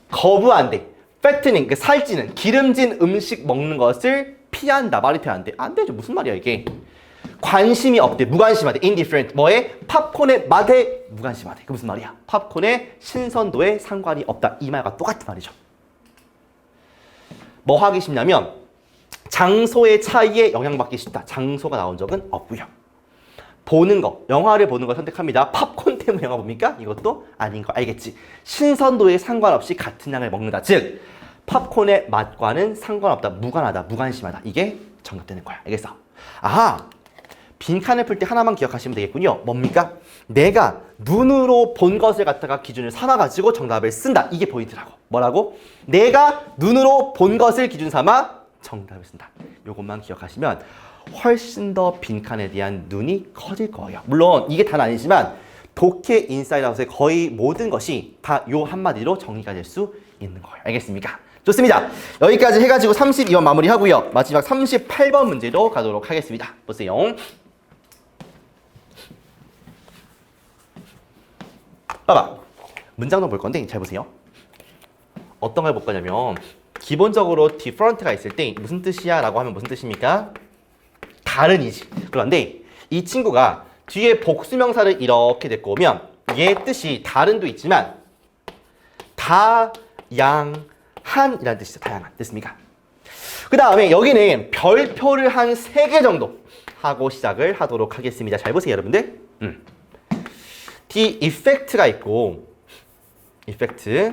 거부한대. 패트닝, 그 살찌는, 기름진 음식 먹는 것을 피한다. 말이 돼야 안 돼? 안 되죠. 무슨 말이야, 이게? 관심이 없대. 무관심하대. indifferent. 뭐에? 팝콘의 맛에 무관심하대. 그 무슨 말이야? 팝콘의 신선도에 상관이 없다. 이 말과 똑같은 말이죠. 뭐 하기 쉽냐면 장소의 차이에 영향받기 쉽다. 장소가 나온 적은 없고요. 보는 거, 영화를 보는 걸 선택합니다. 팝콘 때문에 영화 봅니까? 이것도 아닌 거 알겠지? 신선도에 상관없이 같은 양을 먹는다. 즉, 팝콘의 맛과는 상관없다. 무관하다. 무관심하다. 이게 정답되는 거야. 알겠어? 아하! 빈칸을 풀 때 하나만 기억하시면 되겠군요. 뭡니까? 내가 눈으로 본 것을 갖다가 기준을 삼아가지고 정답을 쓴다. 이게 포인트라고. 뭐라고? 내가 눈으로 본 것을 기준 삼아 정답을 쓴다. 요것만 기억하시면 훨씬 더 빈칸에 대한 눈이 커질 거예요. 물론 이게 다는 아니지만 독해 인사이드아웃의 거의 모든 것이 다 요 한마디로 정리가 될 수 있는 거예요. 알겠습니까? 좋습니다. 여기까지 해가지고 32번 마무리하고요. 마지막 38번 문제로 가도록 하겠습니다. 보세요. 봐봐. 문장도 볼 건데 잘 보세요. 어떤 걸 볼 거냐면 기본적으로 different가 있을 때 무슨 뜻이야? 라고 하면 무슨 뜻입니까? 다른이지. 그런데 이 친구가 뒤에 복수명사를 이렇게 데리고 오면 얘 뜻이 다른도 있지만 다양한이라는 뜻이죠. 다양한. 됐습니까? 그 다음에 여기는 별표를 한 3개 정도 하고 시작을 하도록 하겠습니다. 잘 보세요, 여러분들. The effect가 있고 effect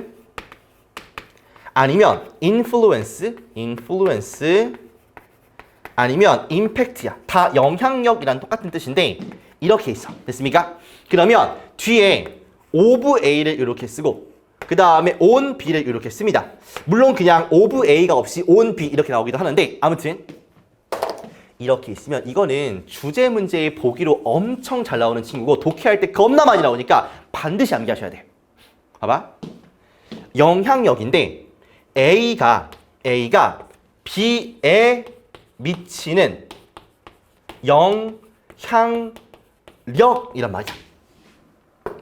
아니면 influence 아니면 impact야. 다 영향력이란 똑같은 뜻인데 이렇게 있어. 됐습니까? 그러면 뒤에 of A를 이렇게 쓰고 그 다음에 on B를 이렇게 씁니다. 물론 그냥 of A가 없이 on B 이렇게 나오기도 하는데 아무튼 이렇게 있으면 이거는 주제 문제의 보기로 엄청 잘 나오는 친구고 독해할 때 겁나 많이 나오니까 반드시 암기하셔야 돼요. 봐봐. 영향력인데 A가 B에 미치는 영향력이란 말이야.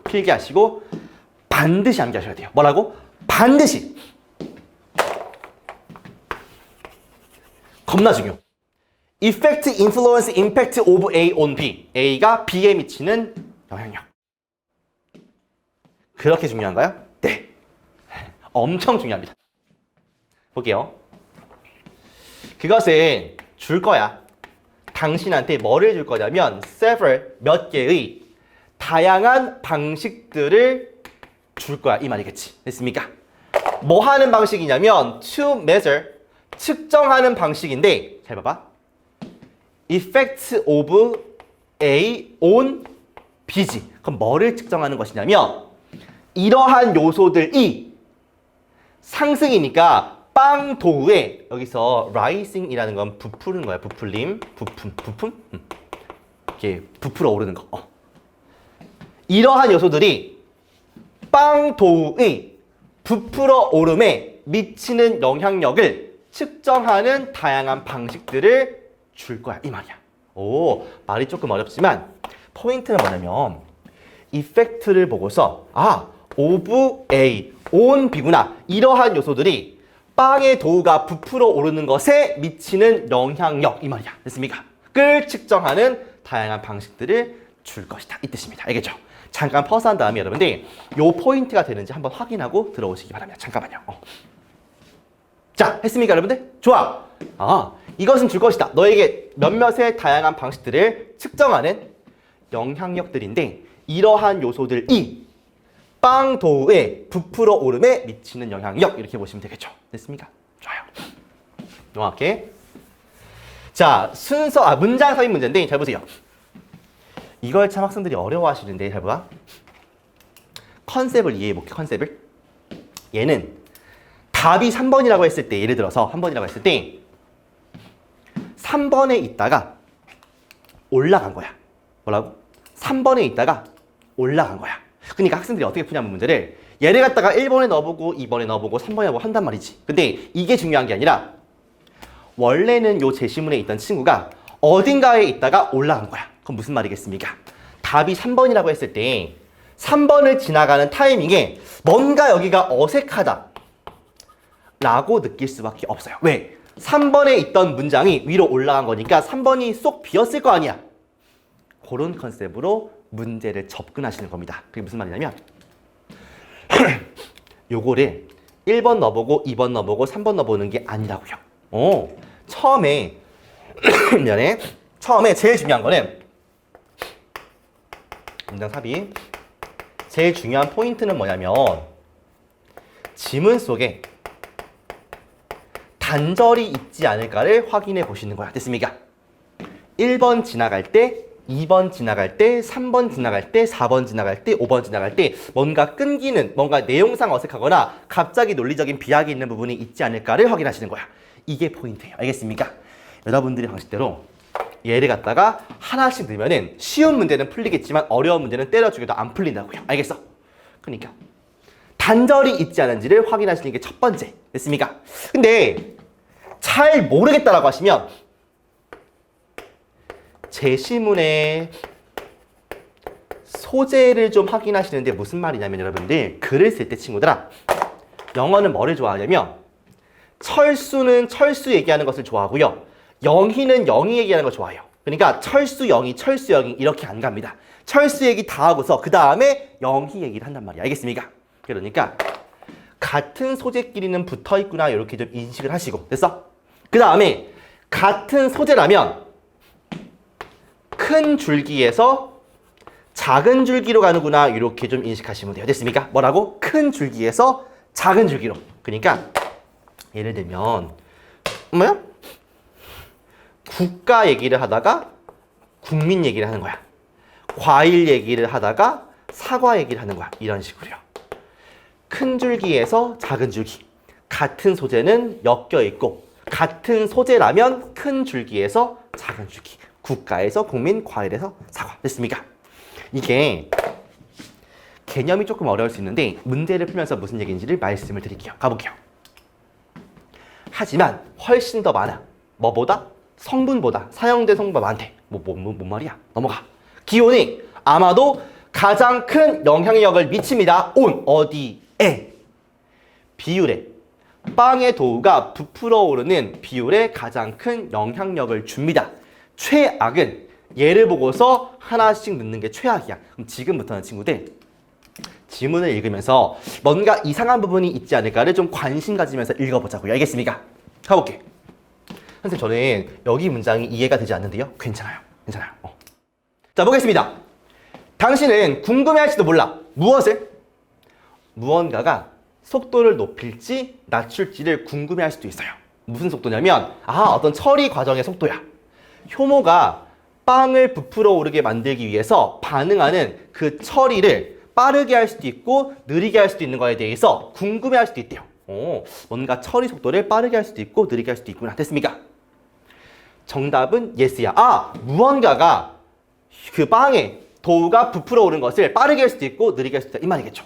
필기하시고 반드시 암기하셔야 돼요. 뭐라고? 반드시. 겁나 중요. Effect, influence, impact of A on B. A가 B에 미치는 영향력. 그렇게 중요한가요? 네. 엄청 중요합니다. 볼게요. 그것은 줄 거야. 당신한테 뭐를 줄 거냐면 several, 몇 개의 다양한 방식들을 줄 거야. 이 말이겠지. 됐습니까? 뭐 하는 방식이냐면 to measure, 측정하는 방식인데 잘 봐봐. effect of A on B지. 그럼 뭐를 측정하는 것이냐면 이러한 요소들이 상승이니까 빵 도우에 여기서 rising이라는 건 부푸는 거야. 부풀림, 부품? 이렇게 부풀어 오르는 거. 이러한 요소들이 빵 도우의 부풀어 오름에 미치는 영향력을 측정하는 다양한 방식들을 줄 거야. 이 말이야. 오, 말이 조금 어렵지만 포인트는 뭐냐면 이펙트를 보고서 of A, on B구나. 이러한 요소들이 빵의 도우가 부풀어 오르는 것에 미치는 영향력. 이 말이야. 됐습니까? 를 측정하는 다양한 방식들을 줄 것이다. 이 뜻입니다. 알겠죠? 잠깐 퍼스한 다음에 여러분들 요 포인트가 되는지 한번 확인하고 들어오시기 바랍니다. 잠깐만요. 자, 했습니까, 여러분들? 좋아. 이것은 줄 것이다. 너에게 몇몇의 다양한 방식들을 측정하는 영향력들인데 이러한 요소들이 빵 도우에 부풀어 오름에 미치는 영향력 이렇게 보시면 되겠죠. 됐습니까? 좋아요. 정확해. 자, 순서 문장 삽입 문제인데 잘 보세요. 이걸 참 학생들이 어려워하시는데 잘 봐. 컨셉을 이해해볼게. 컨셉을. 얘는 답이 3번이라고 했을 때, 예를 들어서 3번이라고 했을 때 3번에 있다가 올라간 거야. 뭐라고? 3번에 있다가 올라간 거야. 그러니까 학생들이 어떻게 푸냐면 문제를 얘를 갖다가 1번에 넣어보고 2번에 넣어보고 3번에 넣어보고 한단 말이지. 근데 이게 중요한 게 아니라 원래는 요 제시문에 있던 친구가 어딘가에 있다가 올라간 거야. 그럼 무슨 말이겠습니까? 답이 3번이라고 했을 때 3번을 지나가는 타이밍에 뭔가 여기가 어색하다 라고 느낄 수밖에 없어요. 왜? 3번에 있던 문장이 위로 올라간 거니까 3번이 쏙 비었을 거 아니야. 그런 컨셉으로 문제를 접근하시는 겁니다. 그게 무슨 말이냐면 요거를 1번 넣어보고 2번 넣어보고 3번 넣어보는 게 아니라고요. 처음에 미안해. 처음에 제일 중요한 거는 문장 삽입 제일 중요한 포인트는 뭐냐면 지문 속에 단절이 있지 않을까를 확인해 보시는 거야. 됐습니까? 1번 지나갈 때, 2번 지나갈 때, 3번 지나갈 때, 4번 지나갈 때, 5번 지나갈 때 뭔가 끊기는, 뭔가 내용상 어색하거나 갑자기 논리적인 비약이 있는 부분이 있지 않을까를 확인하시는 거야. 이게 포인트예요. 알겠습니까? 여러분들의 방식대로 얘를 갖다가 하나씩 넣으면은 쉬운 문제는 풀리겠지만 어려운 문제는 때려 죽여도 안 풀린다고요. 알겠어? 그러니까 단절이 있지 않은지를 확인하시는 게 첫 번째. 됐습니까? 근데 잘 모르겠다라고 하시면 제시문의 소재를 좀 확인하시는데 무슨 말이냐면 여러분들 글을 쓸 때 친구들아 영어는 뭐를 좋아하냐면 철수는 철수 얘기하는 것을 좋아하고요. 영희는 영희 얘기하는 걸 좋아해요. 그러니까 철수 영희 이렇게 안 갑니다. 철수 얘기 다 하고서 그 다음에 영희 얘기를 한단 말이야. 알겠습니까? 그러니까 같은 소재끼리는 붙어있구나 이렇게 좀 인식을 하시고 됐어? 그 다음에 같은 소재라면 큰 줄기에서 작은 줄기로 가는구나 이렇게 좀 인식하시면 돼요. 됐습니까? 뭐라고? 큰 줄기에서 작은 줄기로. 그러니까 예를 들면 뭐야? 국가 얘기를 하다가 국민 얘기를 하는 거야. 과일 얘기를 하다가 사과 얘기를 하는 거야. 이런 식으로요. 큰 줄기에서 작은 줄기. 같은 소재는 엮여 있고 같은 소재라면 큰 줄기에서 작은 줄기. 국가에서 국민, 과일에서 사과. 됐습니까? 이게 개념이 조금 어려울 수 있는데 문제를 풀면서 무슨 얘기인지를 말씀을 드릴게요. 가볼게요. 하지만 훨씬 더 많아. 뭐보다? 성분보다 사용된 성분보다 많대. 뭔 말이야? 넘어가. 기온이 아마도 가장 큰 영향력을 미칩니다. 어디에? 비율에. 빵의 도우가 부풀어 오르는 비율에 가장 큰 영향력을 줍니다. 최악은 얘를 보고서 하나씩 넣는 게 최악이야. 그럼 지금부터는 친구들 지문을 읽으면서 뭔가 이상한 부분이 있지 않을까를 좀 관심 가지면서 읽어보자고요. 알겠습니까? 가볼게. 선생님 저는 여기 문장이 이해가 되지 않는데요. 괜찮아요. 자 보겠습니다. 당신은 궁금해할지도 몰라. 무엇을? 무언가가 속도를 높일지 낮출지를 궁금해할 수도 있어요. 무슨 속도냐면 어떤 처리 과정의 속도야. 효모가 빵을 부풀어 오르게 만들기 위해서 반응하는 그 처리를 빠르게 할 수도 있고 느리게 할 수도 있는 거에 대해서 궁금해할 수도 있대요. 뭔가 처리 속도를 빠르게 할 수도 있고 느리게 할 수도 있구나. 됐습니까? 정답은 yes야. 무언가가 그 빵에 도우가 부풀어 오른 것을 빠르게 할 수도 있고 느리게 할 수도 있다. 이 말이겠죠.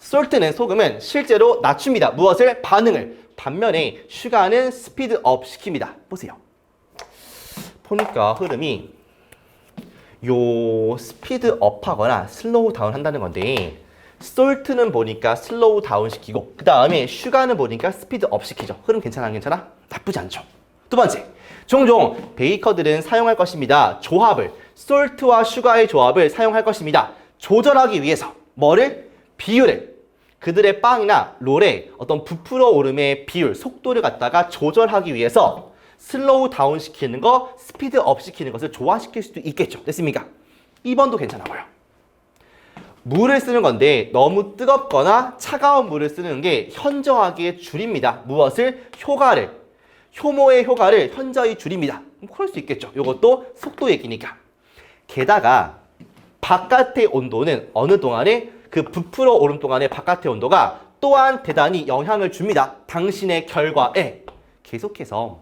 salt는 소금은 실제로 낮춥니다. 무엇을? 반응을. 반면에 슈가는 스피드업 시킵니다. 보세요. 보니까 흐름이 요 스피드업 하거나 슬로우 다운 한다는 건데 솔트는 보니까 슬로우 다운 시키고 그 다음에 슈가는 보니까 스피드업 시키죠. 흐름 괜찮아 안 괜찮아? 나쁘지 않죠. 두 번째, 종종 베이커들은 사용할 것입니다. 조합을, 솔트와 슈가의 조합을 사용할 것입니다. 조절하기 위해서 뭐를? 비율을. 그들의 빵이나 롤의 어떤 부풀어 오름의 비율, 속도를 갖다가 조절하기 위해서 슬로우 다운 시키는 거, 스피드 업 시키는 것을 조화시킬 수도 있겠죠. 됐습니까? 2번도 괜찮아 보여. 물을 쓰는 건데 너무 뜨겁거나 차가운 물을 쓰는 게 현저하게 줄입니다. 무엇을? 효과를. 효모의 효과를 현저히 줄입니다. 그럴 수 있겠죠. 이것도 속도 얘기니까. 게다가 바깥의 온도는 어느 동안에 그 부풀어 오름 동안의 바깥의 온도가 또한 대단히 영향을 줍니다. 당신의 결과에. 계속해서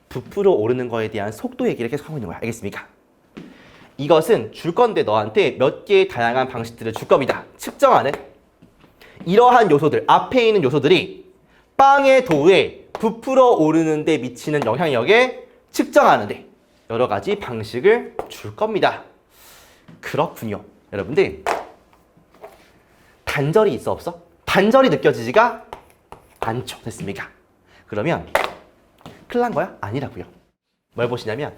부풀어 오르는 거에 대한 속도 얘기를 계속 하고 있는 거야. 알겠습니까? 이것은 줄 건데 너한테 몇 개의 다양한 방식들을 줄 겁니다. 측정하는 이러한 요소들, 앞에 있는 요소들이 빵의 도우에 부풀어 오르는 데 미치는 영향력에 측정하는데 여러 가지 방식을 줄 겁니다. 그렇군요. 여러분들 단절이 있어 없어? 단절이 느껴지지가 않죠. 됐습니까? 그러면 큰일 난 거야? 아니라고요. 뭘 보시냐면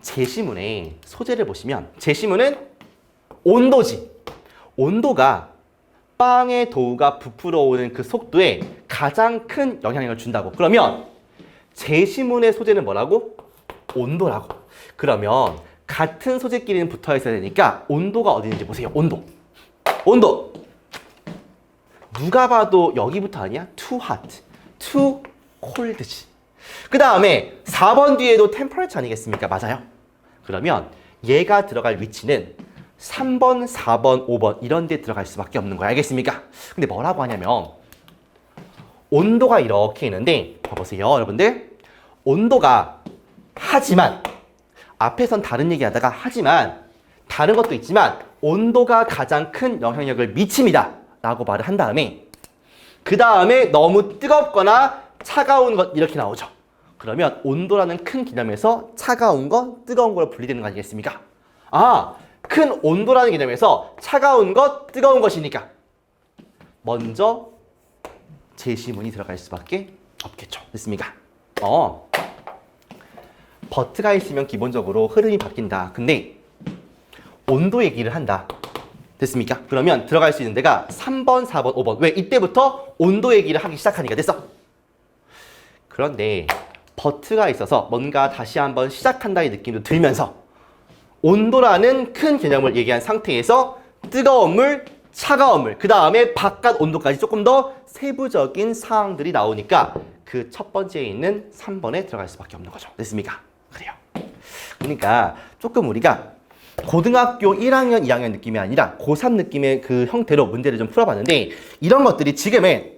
제시문에 소재를 보시면 제시문은 온도지. 온도가 빵의 도우가 부풀어 오는 그 속도에 가장 큰 영향력을 준다고. 그러면 제시문의 소재는 뭐라고? 온도라고. 그러면 같은 소재끼리는 붙어 있어야 되니까 온도가 어디 있는지 보세요. 온도. 온도. 누가 봐도 여기부터 아니야? too hot, too cold지. 그 다음에 4번 뒤에도 temperature 아니겠습니까? 맞아요. 그러면 얘가 들어갈 위치는 3번, 4번, 5번 이런 데 들어갈 수밖에 없는 거야. 알겠습니까? 근데 뭐라고 하냐면 온도가 이렇게 있는데 봐보세요. 여러분들. 온도가 하지만 앞에선 다른 얘기하다가 하지만 다른 것도 있지만 온도가 가장 큰 영향력을 미칩니다. 라고 말을 한 다음에 그 다음에 너무 뜨겁거나 차가운 것 이렇게 나오죠. 그러면 온도라는 큰 개념에서 차가운 것, 뜨거운 걸로 분리되는 거 아니겠습니까? 아, 큰 온도라는 개념에서 차가운 것, 뜨거운 것이니까 먼저 제시문이 들어갈 수밖에 없겠죠. 됐습니까? 버트가 있으면 기본적으로 흐름이 바뀐다. 근데 온도 얘기를 한다. 됐습니까? 그러면 들어갈 수 있는 데가 3번, 4번, 5번. 왜? 이때부터 온도 얘기를 하기 시작하니까 됐어. 그런데 버트가 있어서 뭔가 다시 한번 시작한다의 느낌도 들면서 온도라는 큰 개념을 얘기한 상태에서 뜨거운 물, 차가운 물, 그 다음에 바깥 온도까지 조금 더 세부적인 사항들이 나오니까 그 첫 번째에 있는 3번에 들어갈 수밖에 없는 거죠. 됐습니까? 그래요. 그러니까 조금 우리가 고등학교 1학년, 2학년 느낌이 아니라 고3 느낌의 그 형태로 문제를 좀 풀어봤는데 이런 것들이 지금은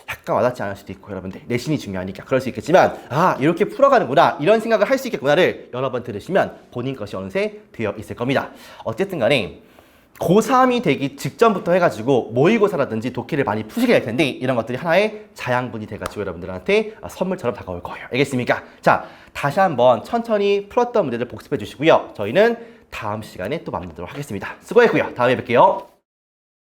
약간 와닿지 않을 수도 있고 여러분들 내신이 중요하니까 그럴 수 있겠지만 아 이렇게 풀어가는구나 이런 생각을 할 수 있겠구나를 여러 번 들으시면 본인 것이 어느새 되어 있을 겁니다. 어쨌든 간에 고3이 되기 직전부터 해가지고 모의고사라든지 독해를 많이 푸시게 될 텐데 이런 것들이 하나의 자양분이 돼가지고 여러분들한테 선물처럼 다가올 거예요. 알겠습니까? 자, 다시 한번 천천히 풀었던 문제들 복습해 주시고요. 저희는 다음 시간에 또 만나도록 하겠습니다. 수고했고요. 다음에 뵐게요.